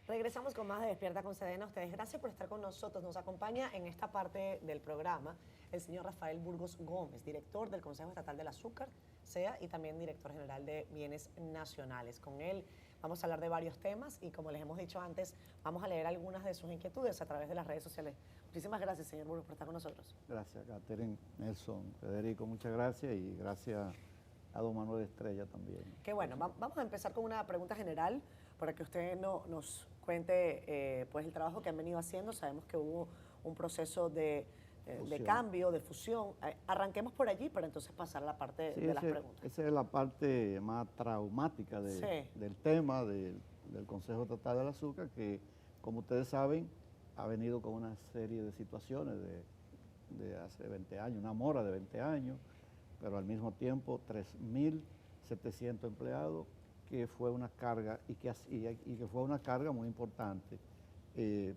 Regresamos con más de Despierta con Sedena. Ustedes, gracias por estar con nosotros. Nos acompaña en esta parte del programa el señor Rafael Burgos Gómez, director del Consejo Estatal del Azúcar, SEA, y también director general de Bienes Nacionales. Con él vamos a hablar de varios temas y, como les hemos dicho antes, vamos a leer algunas de sus inquietudes a través de las redes sociales. Muchísimas gracias, señor Burgos, por estar con nosotros. Gracias, Catherine, Nelson, Federico, muchas gracias, y gracias a don Manuel Estrella también. Qué bueno, vamos a empezar con una pregunta general para que usted nos cuente pues el trabajo que han venido haciendo. Sabemos que hubo un proceso de cambio, de fusión. Arranquemos por allí para entonces pasar a la parte de las preguntas. Esa es la parte más traumática del tema del Consejo Estatal del Azúcar, que, como ustedes saben, ha venido con una serie de situaciones de hace 20 años, una mora de 20 años, pero al mismo tiempo 3.700 empleados, que fue una carga y que fue una carga muy importante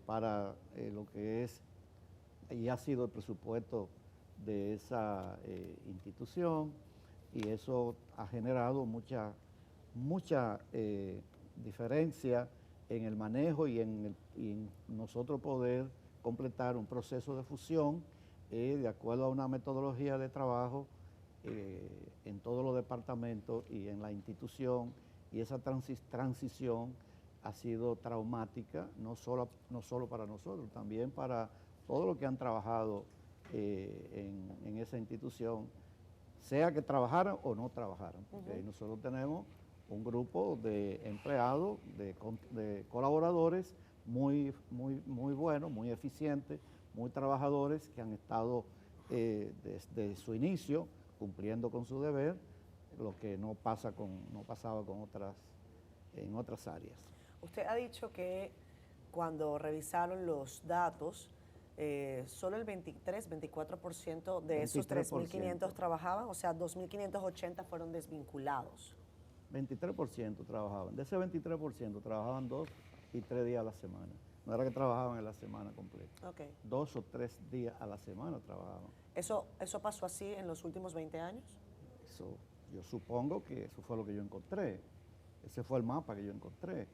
para lo que es y ha sido el presupuesto de esa institución, y eso ha generado mucha diferencia en el manejo y en nosotros poder completar un proceso de fusión de acuerdo a una metodología de trabajo en todos los departamentos y en la institución, y esa transición ha sido traumática, no solo para nosotros, también para todos los que han trabajado en esa institución, sea que trabajaran o no trabajaran, porque nosotros tenemos un grupo de empleados, de colaboradores muy buenos, muy eficientes, muy trabajadores, que han estado desde su inicio cumpliendo con su deber, lo que no pasaba en otras áreas. Usted ha dicho que cuando revisaron los datos, solo el 24% de esos 3.500 trabajaban, o sea, 2.580 fueron desvinculados. 23% trabajaban. De ese 23% trabajaban 2 y 3 días a la semana. No era que trabajaban en la semana completa. Okay. 2 o 3 días a la semana trabajaban. ¿Eso pasó así en los últimos 20 años? Eso, yo supongo que eso fue lo que yo encontré. Ese fue el mapa que yo encontré.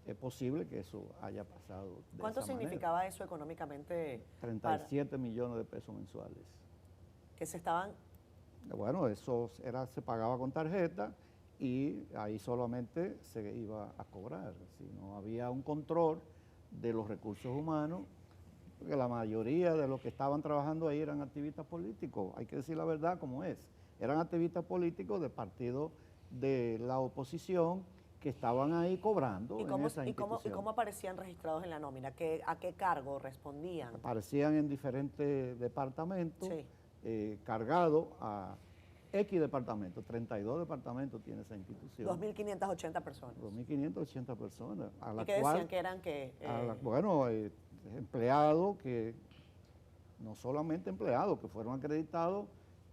Es posible que eso haya pasado de esa manera. ¿Cuánto significaba eso económicamente? 37 millones de pesos mensuales. Que se estaban... Bueno, eso se pagaba con tarjeta y ahí solamente se iba a cobrar. Si no había un control de los recursos humanos, porque la mayoría de los que estaban trabajando ahí eran activistas políticos, hay que decir la verdad como es. Eran activistas políticos de partidos de la oposición que estaban ahí cobrando en esa institución. ¿Y cómo aparecían registrados en la nómina? ¿A qué cargo respondían? Aparecían en diferentes departamentos, sí. Cargados a X departamentos, 32 departamentos tiene esa institución. 2.580 personas. 2.580 personas. ¿Y qué decían que eran que...? Bueno, empleados que, no solamente empleados, que fueron acreditados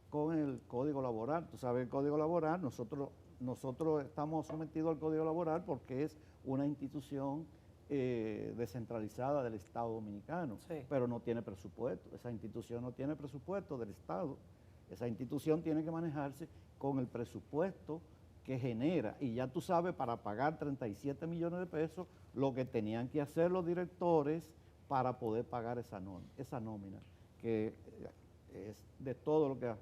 con el Código Laboral. Tú sabes, el Código Laboral, nosotros estamos sometidos al Código Laboral porque es una institución descentralizada del Estado Dominicano, sí. Pero no tiene presupuesto. Esa institución no tiene presupuesto del Estado. Esa institución tiene que manejarse con el presupuesto que genera. Y ya tú sabes, para pagar 37 millones de pesos, lo que tenían que hacer los directores para poder pagar esa nómina, que es de todo lo que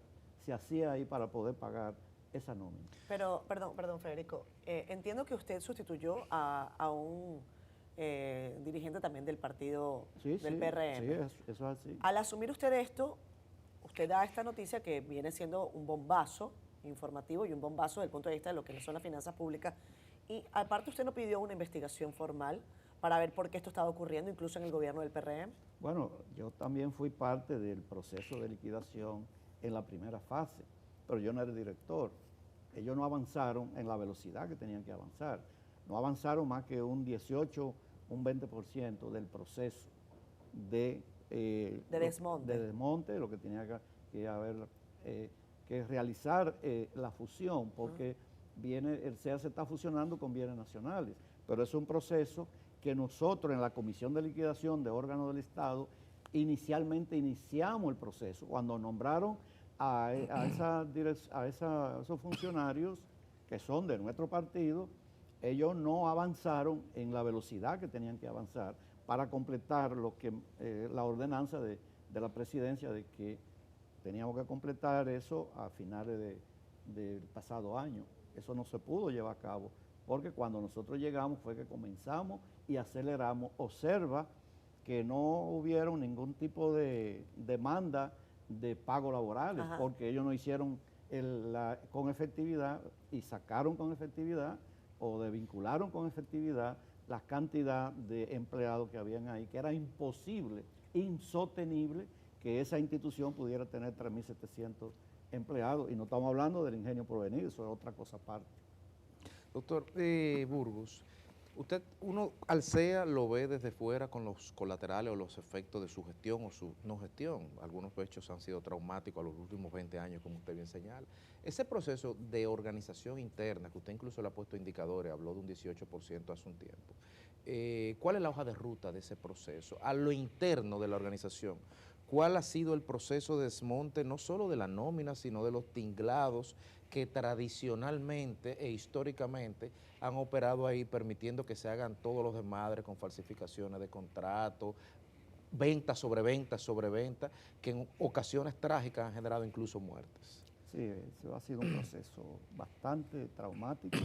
se hacía ahí para poder pagar esa nómina. Pero, perdón, Federico, entiendo que usted sustituyó a un dirigente también del partido del PRM. Sí, eso es así. Al asumir usted esto, usted da esta noticia que viene siendo un bombazo informativo y un bombazo desde el punto de vista de lo que son las finanzas públicas. Y aparte, usted no pidió una investigación formal para ver por qué esto estaba ocurriendo, incluso en el gobierno del PRM. Bueno, yo también fui parte del proceso de liquidación en la primera fase, pero yo no era el director. Ellos no avanzaron en la velocidad que tenían que avanzar. No avanzaron más que un 18, un 20% del proceso de desmonte, lo que tenía que realizar la fusión, porque el SEA se está fusionando con bienes nacionales, pero es un proceso que nosotros en la Comisión de Liquidación de Órganos del Estado inicialmente iniciamos el proceso cuando nombraron a esos funcionarios que son de nuestro partido. ellos no avanzaron en la velocidad que tenían que avanzar para completar lo que la ordenanza de la presidencia de que teníamos que completar eso a finales del pasado año. Eso no se pudo llevar a cabo, porque cuando nosotros llegamos fue que comenzamos y aceleramos. Observa que no hubieron ningún tipo de demanda de pagos laborales, Ajá. porque ellos no hicieron con efectividad y sacaron con efectividad o desvincularon con efectividad la cantidad de empleados que habían ahí, que era imposible, insostenible que esa institución pudiera tener 3.700 empleados, y no estamos hablando del ingenio Provenir, eso es otra cosa aparte. Doctor Burgos, uno al CEA lo ve desde fuera con los colaterales o los efectos de su gestión o su no gestión. Algunos hechos han sido traumáticos a los últimos 20 años, como usted bien señala. Ese proceso de organización interna, que usted incluso le ha puesto indicadores, habló de un 18% hace un tiempo. ¿Cuál es la hoja de ruta de ese proceso? A lo interno de la organización, ¿cuál ha sido el proceso de desmonte no solo de la nómina, sino de los tinglados que tradicionalmente e históricamente han operado ahí, permitiendo que se hagan todos los desmadres con falsificaciones de contratos, ventas sobre ventas sobre ventas, que en ocasiones trágicas han generado incluso muertes? Sí, eso ha sido un proceso bastante traumático,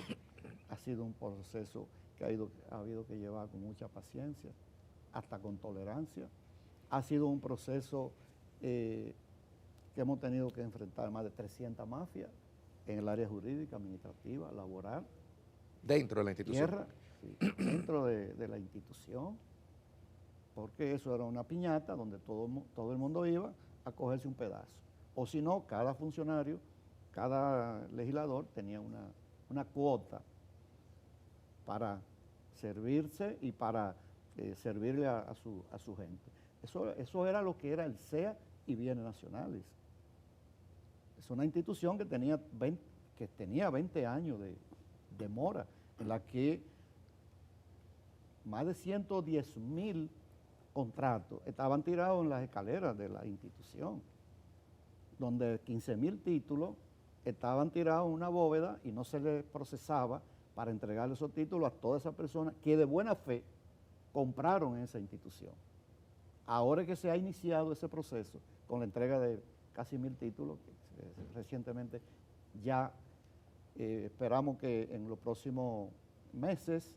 ha sido un proceso que ha habido que llevar con mucha paciencia, hasta con tolerancia. Ha sido un proceso que hemos tenido que enfrentar más de 300 mafias en el área jurídica, administrativa, laboral. Dentro de la institución. Tierra, sí, dentro de la institución, porque eso era una piñata donde todo el mundo iba a cogerse un pedazo. O si no, cada funcionario, cada legislador tenía una cuota para servirse y para servirle a su gente. Eso era lo que era el CEA y Bienes Nacionales. Es una institución que tenía 20 años de mora, en la que más de 110.000 contratos estaban tirados en las escaleras de la institución, donde 15.000 títulos estaban tirados en una bóveda y no se les procesaba para entregarle esos títulos a todas esas personas que de buena fe compraron en esa institución. Ahora que se ha iniciado ese proceso con la entrega de casi 1.000 títulos, recientemente ya esperamos que en los próximos meses,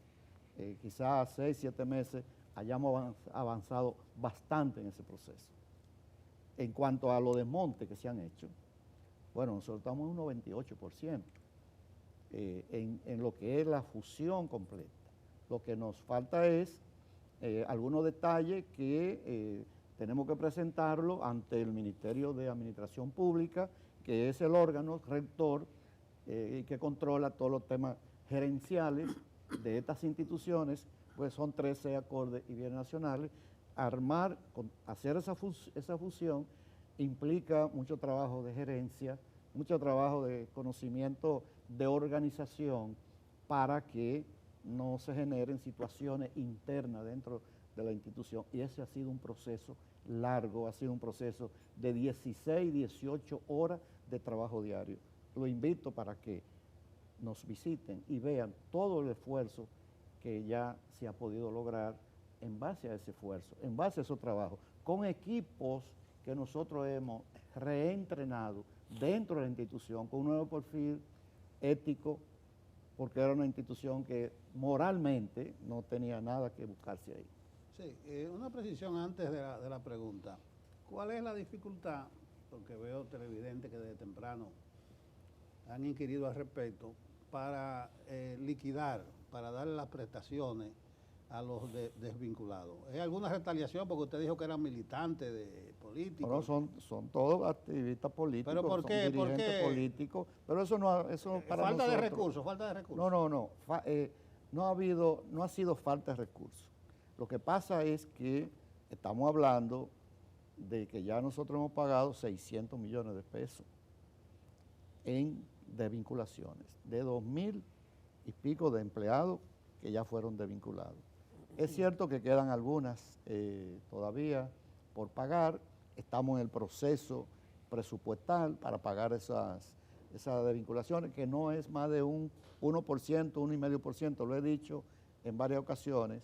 quizás 6, 7 meses, hayamos avanzado bastante en ese proceso. En cuanto a los desmontes que se han hecho, bueno, nosotros estamos en un 98% en lo que es la fusión completa. Lo que nos falta es algunos detalles que tenemos que presentarlo ante el Ministerio de Administración Pública, que es el órgano rector que controla todos los temas gerenciales de estas instituciones, pues son 13 acordes y bienes nacionales. Hacer esa fusión implica mucho trabajo de gerencia, mucho trabajo de conocimiento de organización para que no se generen situaciones internas dentro de la institución. Y ese ha sido un proceso largo, ha sido un proceso de 16, 18 horas de trabajo diario. Lo invito para que nos visiten y vean todo el esfuerzo que ya se ha podido lograr en base a ese esfuerzo, en base a esos trabajos, con equipos que nosotros hemos reentrenado dentro de la institución, con un nuevo perfil ético, porque era una institución que moralmente no tenía nada que buscarse ahí. Sí, una precisión antes de la pregunta. ¿Cuál es la dificultad? Porque veo televidentes que desde temprano han inquirido al respecto para liquidar, para darle las prestaciones a los desvinculados. ¿Es alguna retaliación? Porque usted dijo que eran militantes políticos. No, son todos activistas políticos, ¿Pero por qué? son dirigentes políticos, pero eso no para falta nosotros. De recursos, falta de recursos. No ha sido falta de recursos. Lo que pasa es que estamos hablando de que ya nosotros hemos pagado 600 millones de pesos en desvinculaciones, de 2.000 y pico de empleados que ya fueron desvinculados. Es cierto que quedan algunas todavía por pagar, estamos en el proceso presupuestal para pagar esa desvinculación, que no es más de un 1%, 1,5%, lo he dicho en varias ocasiones,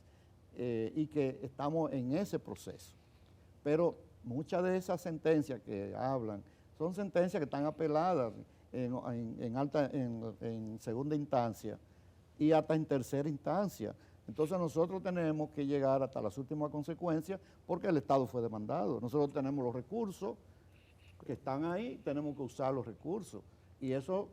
y que estamos en ese proceso. Pero muchas de esas sentencias que hablan son sentencias que están apeladas en segunda instancia y hasta en tercera instancia. Entonces nosotros tenemos que llegar hasta las últimas consecuencias porque el Estado fue demandado. Nosotros tenemos los recursos que están ahí, tenemos que usar los recursos. Y eso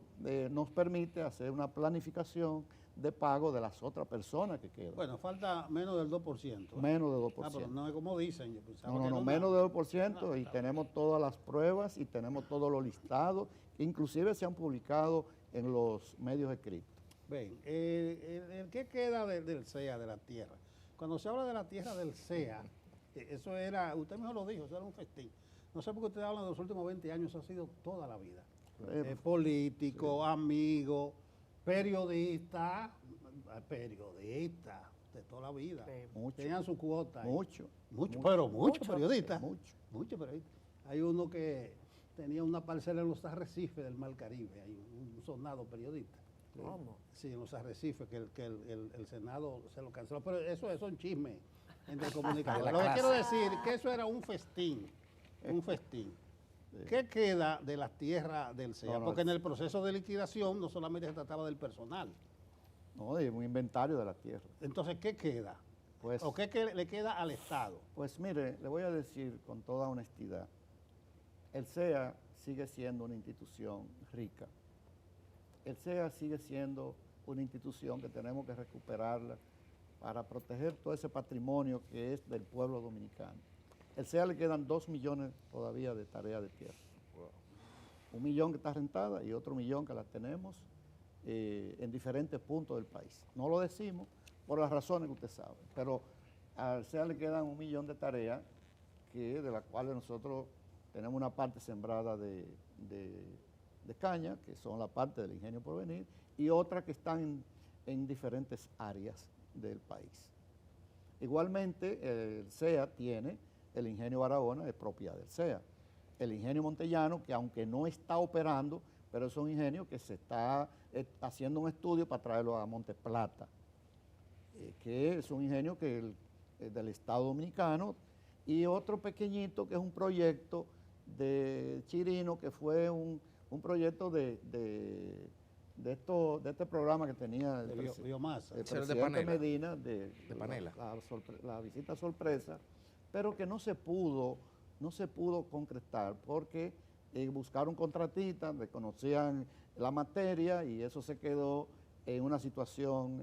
nos permite hacer una planificación de pago de las otras personas que quedan. Bueno, falta menos del 2%. Menos de 2%. Ah, pero no es como dicen. Yo pensaba No, que era menos de 2% No, y claro. tenemos todas las pruebas y tenemos todos los listados, que inclusive se han publicado en los medios escritos. Ven, ¿qué queda del CEA, de la tierra? Cuando se habla de la tierra del CEA, eso era, usted mejor lo dijo, eso era un festín. No sé por qué usted habla de los últimos 20 años, eso ha sido toda la vida. Político, amigo, periodista de toda la vida. Sí. Mucho. Tenían su cuota. ahí. Mucho. Pero muchos periodistas. Mucho. Muchos periodistas. Hay uno que tenía una parcela en los arrecifes del Mar Caribe, hay un sonado periodista. ¿Cómo? Sí, en los arrecifes, que el Senado se lo canceló. Pero eso son chismes entre comunicadores. Lo que quiero decir es que eso era un festín. Un festín. ¿Qué queda de las tierras del CEA? No, Porque en el proceso de liquidación no solamente se trataba del personal. No, de un inventario de la tierra. Entonces, ¿qué queda? Pues, ¿O qué le queda al Estado? pues mire, le voy a decir con toda honestidad, el CEA sigue siendo una institución rica. El CEA sigue siendo una institución que tenemos que recuperarla para proteger todo ese patrimonio que es del pueblo dominicano. El CEA le quedan 2 millones todavía de tareas de tierra. 1 millón que está rentada y otro 1 millón que la tenemos en diferentes puntos del país. No lo decimos por las razones que usted sabe, pero al CEA le quedan 1 millón de tareas de las cuales nosotros tenemos una parte sembrada de caña, que son la parte del Ingenio Porvenir, y otras que están en diferentes áreas del país. Igualmente, el CEA tiene el Ingenio Barahona, es propiedad del CEA. El Ingenio Montellano, que aunque no está operando, pero es un ingenio que se está haciendo un estudio para traerlo a Monte Plata, que es un ingenio que del Estado Dominicano, y otro pequeñito que es un proyecto de Chirino, que fue un proyecto de este programa que tenía Biomasa. el Ese era el de presidente Panela. Medina, De Panela. la visita sorpresa, pero que no se pudo concretar porque buscaron contratistas, desconocían la materia y eso se quedó en una situación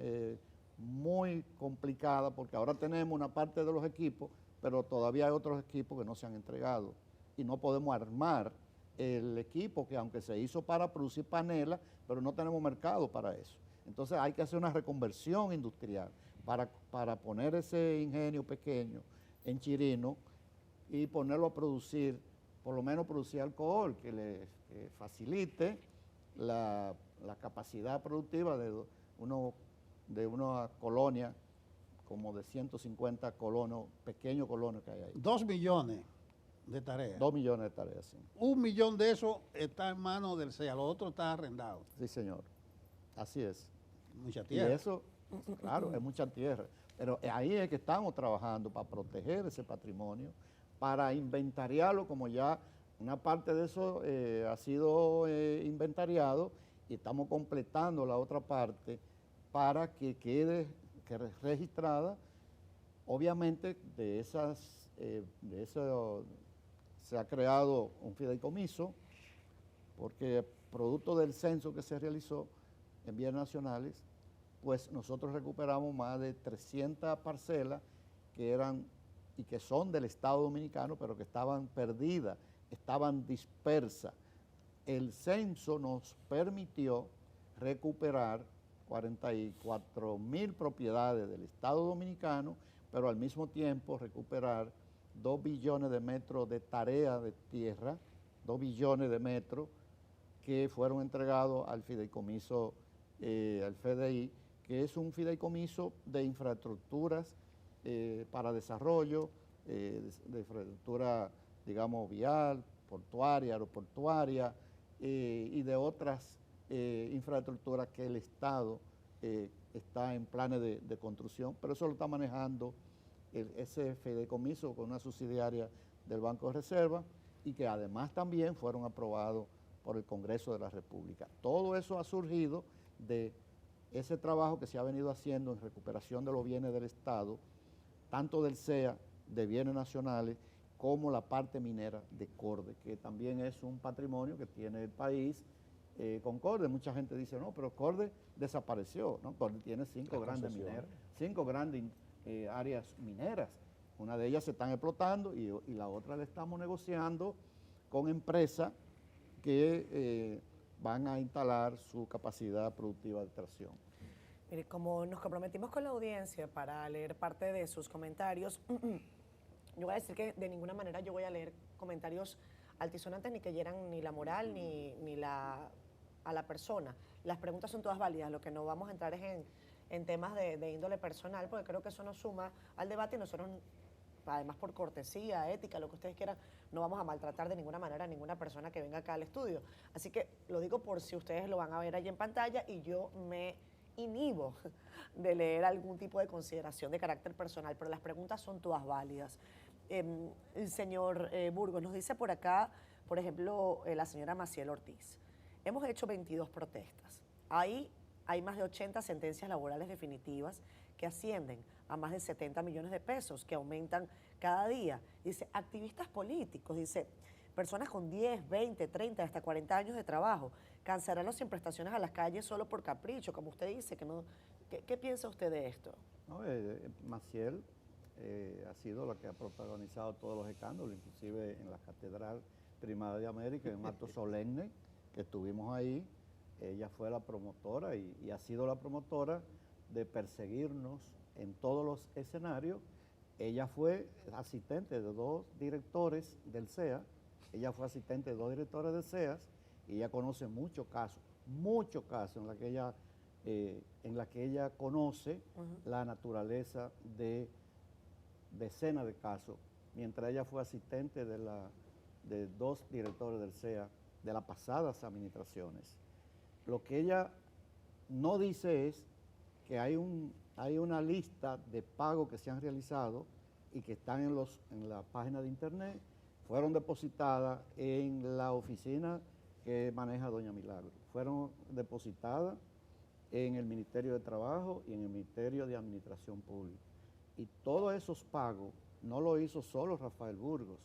muy complicada porque ahora tenemos una parte de los equipos, pero todavía hay otros equipos que no se han entregado y no podemos armar el equipo que aunque se hizo para producir panelas, pero no tenemos mercado para eso. Entonces hay que hacer una reconversión industrial para poner ese ingenio pequeño en Chirino y ponerlo a producir, por lo menos producir alcohol, que le facilite la capacidad productiva de una colonia como de 150 colonos, pequeños colonos que hay ahí. 2 millones de tareas. 2 millones de tareas, sí. 1 millón de eso está en manos del CEA, lo otro está arrendado. Sí, señor. Así es. Mucha Y tierra. eso, claro, es mucha tierra. Pero ahí es que estamos trabajando para proteger ese patrimonio, para inventariarlo, como ya una parte de eso ha sido inventariado y estamos completando la otra parte para que quede registrada. Obviamente de eso se ha creado un fideicomiso, porque producto del censo que se realizó en bienes nacionales, pues nosotros recuperamos más de 300 parcelas que eran y que son del Estado Dominicano, pero que estaban perdidas, estaban dispersas. El censo nos permitió recuperar 44.000 propiedades del Estado Dominicano, pero al mismo tiempo recuperar 2 billones de metros de tarea de tierra, 2 billones de metros que fueron entregados al fideicomiso, al FDI, que es un fideicomiso de infraestructuras para desarrollo, de infraestructura, digamos, vial, portuaria, aeroportuaria, y de otras infraestructuras que el Estado está en planes de construcción, pero eso lo está manejando ese fideicomiso con una subsidiaria del Banco de Reserva y que además también fueron aprobados por el Congreso de la República. Todo eso ha surgido de ese trabajo que se ha venido haciendo en recuperación de los bienes del Estado, tanto del CEA, de bienes nacionales, como la parte minera de Corde, que también es un patrimonio que tiene el país con Corde. Mucha gente dice, no, pero Corde desapareció, ¿no? Corde tiene 5 grandes mineras, 5 grandes áreas mineras. Una de ellas se están explotando y la otra la estamos negociando con empresas que van a instalar su capacidad productiva de extracción. Mire, como nos comprometimos con la audiencia para leer parte de sus comentarios, yo voy a decir que de ninguna manera yo voy a leer comentarios altisonantes ni que hieran ni la moral ni a la persona. Las preguntas son todas válidas, lo que no vamos a entrar es en temas de índole personal, porque creo que eso nos suma al debate y nosotros, además por cortesía, ética, lo que ustedes quieran, no vamos a maltratar de ninguna manera a ninguna persona que venga acá al estudio. Así que lo digo por si ustedes lo van a ver ahí en pantalla y yo me inhibo de leer algún tipo de consideración de carácter personal, pero las preguntas son todas válidas. El señor Burgos nos dice por acá, por ejemplo, la señora Maciel Ortiz, hemos hecho 22 protestas. Ahí hay más de 80 sentencias laborales definitivas que ascienden a más de 70 millones de pesos, que aumentan cada día. Dice, activistas políticos, dice, personas con 10, 20, 30, hasta 40 años de trabajo, cancelaron sin prestaciones a las calles solo por capricho, como usted dice. ¿Qué piensa usted de esto? No, Maciel ha sido la que ha protagonizado todos los escándalos, inclusive en la Catedral Primada de América, en un acto solemne que estuvimos ahí. Ella fue la promotora y ha sido la promotora de perseguirnos en todos los escenarios. Ella fue asistente de 2 directores del CEA, ella fue asistente de 2 directores del CEA y ella conoce muchos casos en la que ella conoce la naturaleza de decenas de casos, mientras ella fue asistente de 2 directores del CEA de las pasadas administraciones. Lo que ella no dice es que hay una lista de pagos que se han realizado y que están en la página de internet, fueron depositadas en la oficina que maneja doña Milagro, fueron depositadas en el Ministerio de Trabajo y en el Ministerio de Administración Pública. Y todos esos pagos no lo hizo solo Rafael Burgos,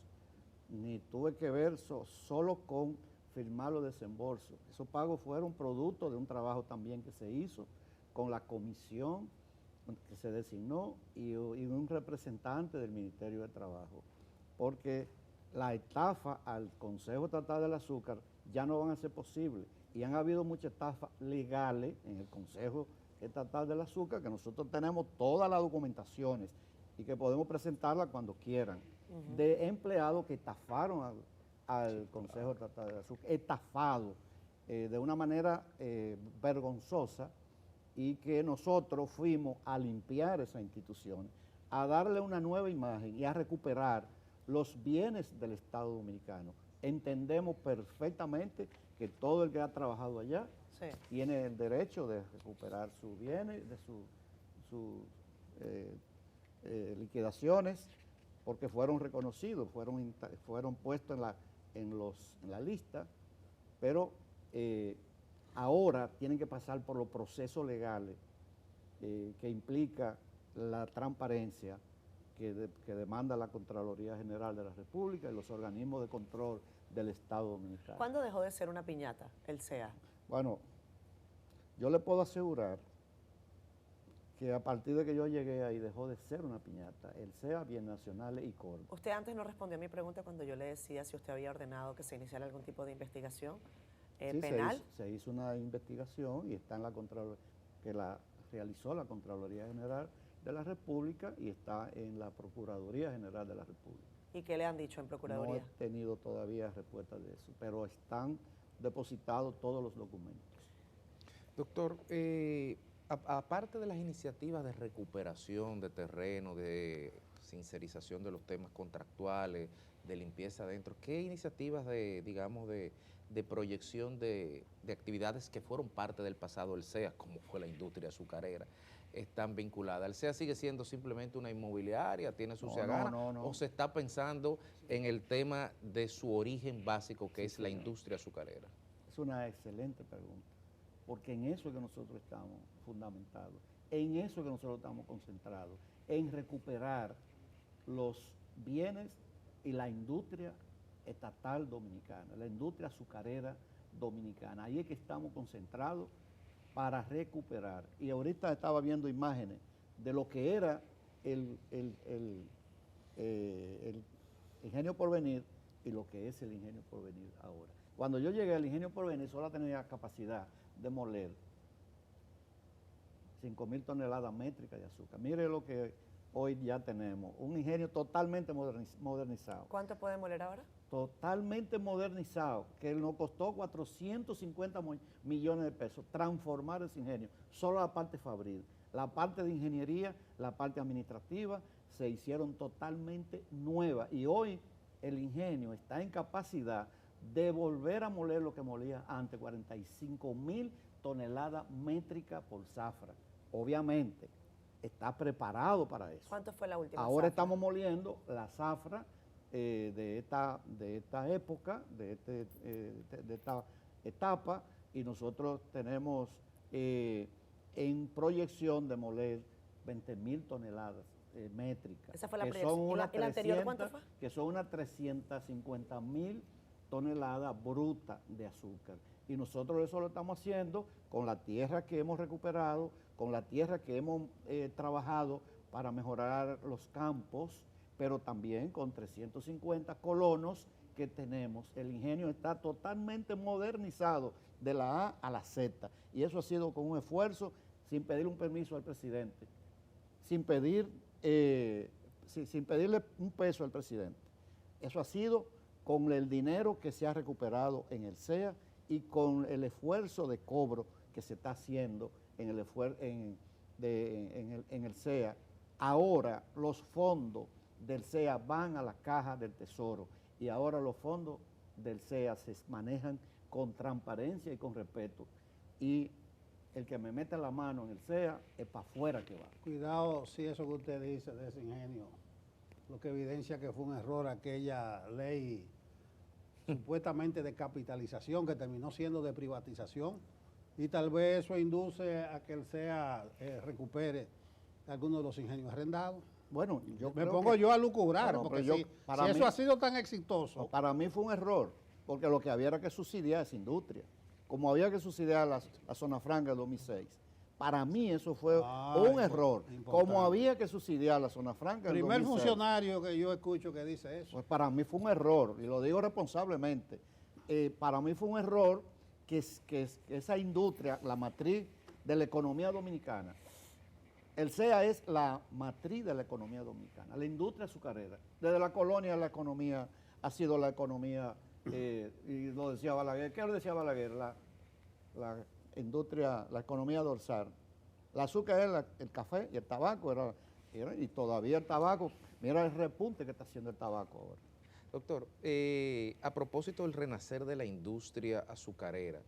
ni tuve que ver solo con firmar los desembolsos. Esos pagos fueron producto de un trabajo también que se hizo con la comisión que se designó y un representante del Ministerio de Trabajo, porque la estafa al Consejo Estatal del Azúcar ya no van a ser posibles y han habido muchas estafas legales en el Consejo Estatal del Azúcar, que nosotros tenemos todas las documentaciones y que podemos presentarlas cuando quieran, de empleados que estafaron al Consejo Estatal del Azúcar, estafados de una manera vergonzosa, y que nosotros fuimos a limpiar esa institución, a darle una nueva imagen y a recuperar los bienes del Estado Dominicano. Entendemos perfectamente que todo el que ha trabajado allá tiene el derecho de recuperar sus bienes, de sus liquidaciones, porque fueron reconocidos, fueron puestos en la lista, pero ahora tienen que pasar por los procesos legales que implica la transparencia que demanda la Contraloría General de la República y los organismos de control del Estado Dominicano. ¿Cuándo dejó de ser una piñata el CEA? Bueno, yo le puedo asegurar que a partir de que yo llegué ahí dejó de ser una piñata, el CEA, Bienes Nacionales y Corde. Usted antes no respondió a mi pregunta cuando yo le decía si usted había ordenado que se iniciara algún tipo de investigación penal. Se hizo una investigación y está en que la realizó la Contraloría General de la República y está en la Procuraduría General de la República. ¿Y qué le han dicho en Procuraduría? No he tenido todavía respuesta de eso, pero están depositados todos los documentos. Doctor, aparte de las iniciativas de recuperación de terreno, de sincerización de los temas contractuales, de limpieza adentro. ¿Qué iniciativas digamos, de proyección de actividades que fueron parte del pasado del CEA, como fue la industria azucarera, están vinculadas? ¿El CEA sigue siendo simplemente una inmobiliaria, tiene su Seagana, o se está pensando en el tema de su origen básico, que es la industria azucarera? Es una excelente pregunta, porque en eso es que nosotros estamos fundamentados, en eso es que nosotros estamos concentrados, en recuperar los bienes y la industria estatal dominicana, la industria azucarera dominicana. Ahí es que estamos concentrados para recuperar. Y ahorita estaba viendo imágenes de lo que era el Ingenio Porvenir y lo que es el Ingenio Porvenir ahora. Cuando yo llegué al Ingenio Porvenir solo tenía capacidad de moler 5.000 toneladas métricas de azúcar. Mire lo que hoy ya tenemos, un ingenio totalmente modernizado. ¿Cuánto puede moler ahora? Totalmente modernizado, que nos costó 450 millones de pesos transformar ese ingenio, solo la parte fabril. La parte de ingeniería, la parte administrativa, se hicieron totalmente nuevas y hoy el ingenio está en capacidad de volver a moler lo que molía antes, 45.000 toneladas métricas por zafra. Obviamente, está preparado para eso. ¿Cuánto fue la última Ahora zafra? estamos moliendo la zafra de esta época, de esta etapa, y nosotros tenemos en proyección de moler 20.000 toneladas métricas. Esa fue la que proyección. son unas ¿Y la anterior cuánto fue? Que son unas 350.000 toneladas brutas de azúcar. Y nosotros eso lo estamos haciendo con la tierra que hemos recuperado, con la tierra que hemos trabajado para mejorar los campos, pero también con 350 colonos que tenemos. El ingenio está totalmente modernizado de la A a la Z. Y eso ha sido con un esfuerzo, sin pedir un permiso al presidente, sin pedirle un peso al presidente. Eso ha sido con el dinero que se ha recuperado en el CEA y con el esfuerzo de cobro que se está haciendo en el CEA. Ahora los fondos del CEA van a la caja del Tesoro y ahora los fondos del CEA se manejan con transparencia y con respeto. Y el que me mete la mano en el CEA es para afuera que va. Cuidado si eso que usted dice de ese ingenio, lo que evidencia que fue un error aquella ley supuestamente de capitalización que terminó siendo de privatización, y tal vez eso induce a que el CEA recupere algunos de los ingenios arrendados. Bueno, yo me pongo yo a lucubrar, no, porque si eso ha sido tan exitoso. Para mí fue un error, porque lo que había era que subsidiar esa industria, como había que subsidiar la zona franca de 2006. Para mí eso fue un error, como había que subsidiar la zona franca El del primer 2006. Funcionario que yo escucho que dice eso. Pues para mí fue un error, y lo digo responsablemente. Para mí fue un error que esa industria, la matriz de la economía dominicana, el CEA es la matriz de la economía dominicana, la industria azucarera. Desde la colonia la economía ha sido la economía, y lo decía Balaguer. ¿Qué lo decía Balaguer? La industria, la economía dorsal. El azúcar era el café y el tabaco, y todavía el tabaco. Mira el repunte que está haciendo el tabaco ahora. Doctor, a propósito del renacer de la industria azucarera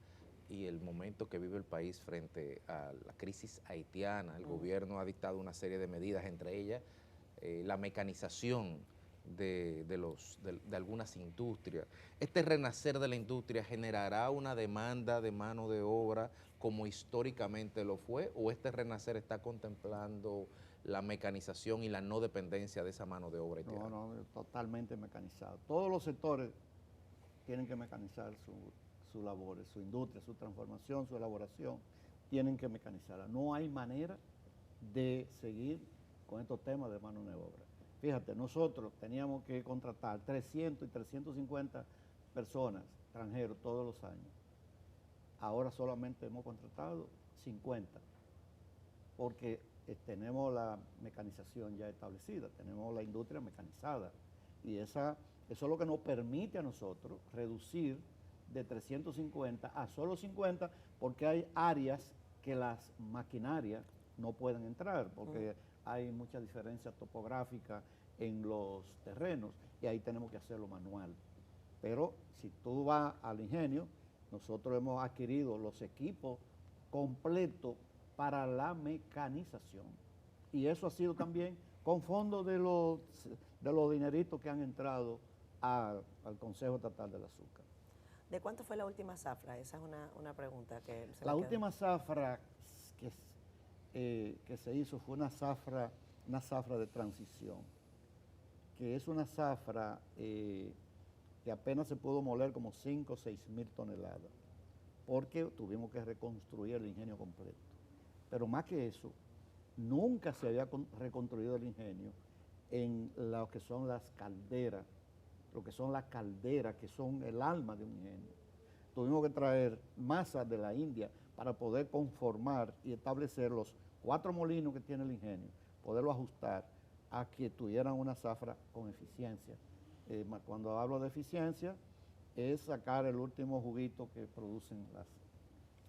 y el momento que vive el país frente a la crisis haitiana, el gobierno ha dictado una serie de medidas, entre ellas la mecanización de algunas industrias. ¿Este renacer de la industria generará una demanda de mano de obra como históricamente lo fue, o este renacer está contemplando la mecanización y la no dependencia de esa mano de obra haitiana? No, totalmente mecanizado. Todos los sectores tienen que mecanizar sus labores, su industria, su transformación, su elaboración, tienen que mecanizarla. No hay manera de seguir con estos temas de mano de obra. Fíjate, nosotros teníamos que contratar 300 y 350 personas extranjeros todos los años. Ahora solamente hemos contratado 50, porque tenemos la mecanización ya establecida, tenemos la industria mecanizada, y eso es lo que nos permite a nosotros reducir de 350 a solo 50, porque hay áreas que las maquinarias no pueden entrar, porque hay mucha diferencia topográfica en los terrenos y ahí tenemos que hacerlo manual. Pero si tú vas al ingenio, nosotros hemos adquirido los equipos completos para la mecanización. Y eso ha sido también con fondos de los dineritos que han entrado al Consejo Estatal del Azúcar. ¿De cuánto fue la última zafra? Esa es una pregunta que se La me quedó. última zafra que se hizo fue una zafra de transición, que es una zafra que apenas se pudo moler como 5 o 6 mil toneladas, porque tuvimos que reconstruir el ingenio completo. Pero más que eso, nunca se había reconstruido el ingenio en lo que son las calderas, que son el alma de un ingenio. Tuvimos que traer masas de la India para poder conformar y establecer los 4 molinos que tiene el ingenio, poderlo ajustar a que tuvieran una zafra con eficiencia. Cuando hablo de eficiencia, es sacar el último juguito que producen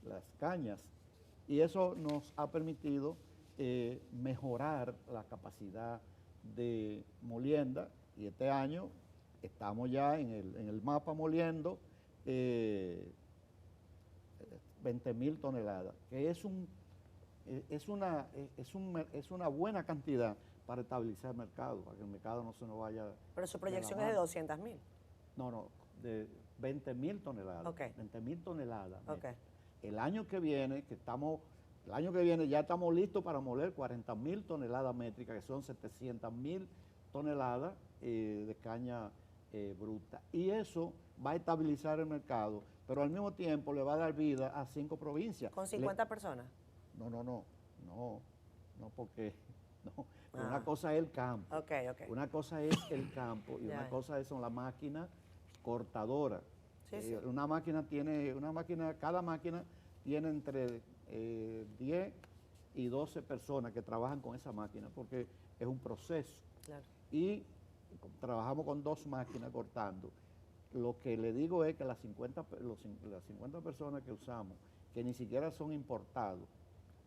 las cañas. Y eso nos ha permitido mejorar la capacidad de molienda, y este año estamos ya en el mapa moliendo 20.000 toneladas, que es una buena cantidad para estabilizar el mercado, para que el mercado no se nos vaya. Pero su proyección de es la de 200.000. No, de 20.000 toneladas. Ok. 20.000 toneladas. Ok. El año que viene ya estamos listos para moler 40.000 toneladas métricas, que son 700.000 toneladas de caña bruta. Y eso va a estabilizar el mercado, pero al mismo tiempo le va a dar vida a 5 provincias. ¿Con 50 personas? No, porque no. Ah. Una cosa es el campo. Ok. Una cosa es el campo y Ya. una cosa son las máquinas cortadoras. Sí. Cada máquina tiene entre 10 y 12 personas que trabajan con esa máquina, porque es un proceso. Claro. Y trabajamos con 2 máquinas cortando. Lo que le digo es que las 50 personas que usamos, que ni siquiera son importados,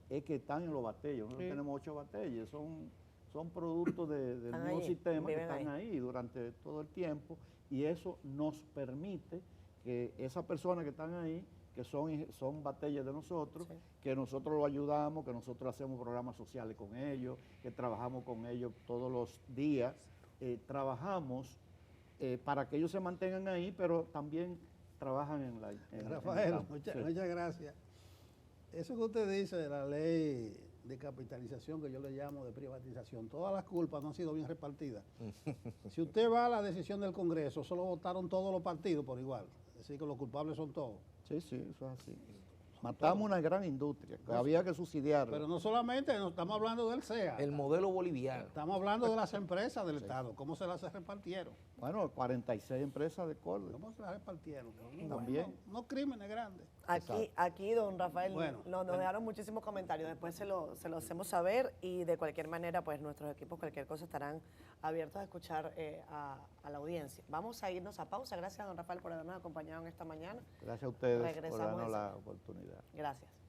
es que están en los batalles. Nosotros tenemos 8 batalles, son productos del nuevo sistema que están ahí durante todo el tiempo, y eso nos permite que esas personas que están ahí, que son batalles de nosotros, que nosotros los ayudamos, que nosotros hacemos programas sociales con ellos, que trabajamos con ellos todos los días, trabajamos para que ellos se mantengan ahí, pero también trabajan en Rafael, el campo. muchas gracias. Eso que usted dice de la ley de capitalización, que yo le llamo de privatización, todas las culpas no han sido bien repartidas. Si usted va a la decisión del Congreso, solo votaron todos los partidos por igual, es decir, que los culpables son todos. Sí, eso es así. Matamos una gran industria, que había que subsidiarla. Pero no solamente, no estamos hablando del CEA. El modelo boliviano. Estamos hablando de las empresas del Estado, cómo se las repartieron. Bueno, 46 empresas de Córdoba. ¿Cómo se las repartieron? También. No crímenes grandes. Aquí, don Rafael, Bueno, nos dejaron muchísimos comentarios. Después se lo hacemos saber, y de cualquier manera, pues nuestros equipos, cualquier cosa, estarán abiertos a escuchar a la audiencia. Vamos a irnos a pausa. Gracias, don Rafael, por habernos acompañado en esta mañana. Gracias a ustedes por Regresamos darnos enseguida. la oportunidad. Gracias.